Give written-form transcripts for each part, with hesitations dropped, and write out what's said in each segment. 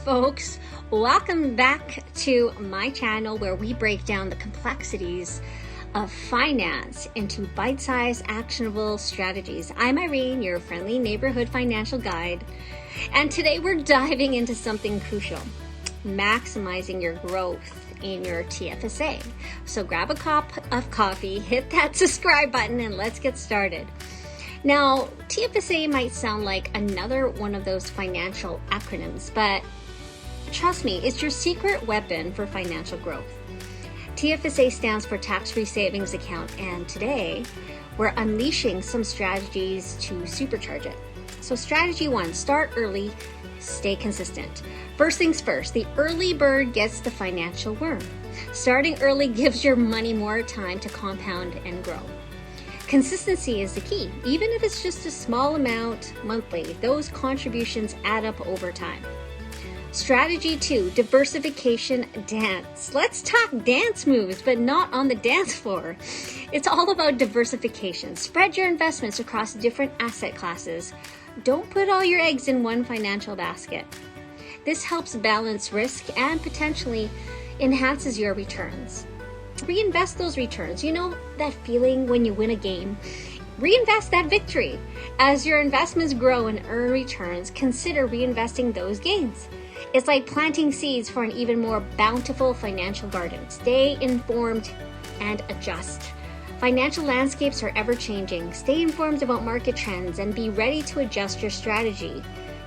folks. Welcome back to my channel where we break down the complexities of finance into bite-sized actionable strategies. I'm Irene, your friendly neighborhood financial guide, and today we're diving into something crucial: maximizing your growth in your TFSA. So grab a cup of coffee, hit that subscribe button, and let's get started. Now, TFSA might sound like another one of those financial acronyms, but trust me, it's your secret weapon for financial growth. TFSA stands for Tax-Free Savings Account, and today we're unleashing some strategies to supercharge it. So strategy 1, start early, stay consistent. First things first, the early bird gets the financial worm. Starting early gives your money more time to compound and grow. Consistency is the key. Even if it's just a small amount monthly, those contributions add up over time. Strategy 2, diversification dance. Let's talk dance moves, but not on the dance floor. It's all about diversification. Spread your investments across different asset classes. Don't put all your eggs in one financial basket. This helps balance risk and potentially enhances your returns. Reinvest those returns. You know that feeling when you win a game? Reinvest that victory. As your investments grow and earn returns, consider reinvesting those gains. It's like planting seeds for an even more bountiful financial garden. Stay informed and adjust. Financial landscapes are ever changing. Stay informed about market trends and be ready to adjust your strategy.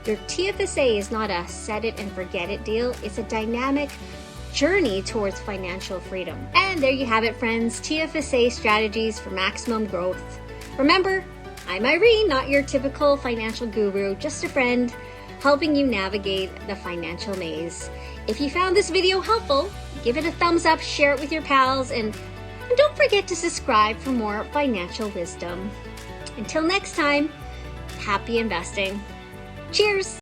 Your TFSA is not a set it and forget it deal. It's a dynamic journey towards financial freedom. And there you have it, friends. TFSA strategies for maximum growth. Remember, I'm Irene, not your typical financial guru, just a friend helping you navigate the financial maze. If you found this video helpful, give it a thumbs up, share it with your pals, and don't forget to subscribe for more financial wisdom. Until next time, happy investing. Cheers!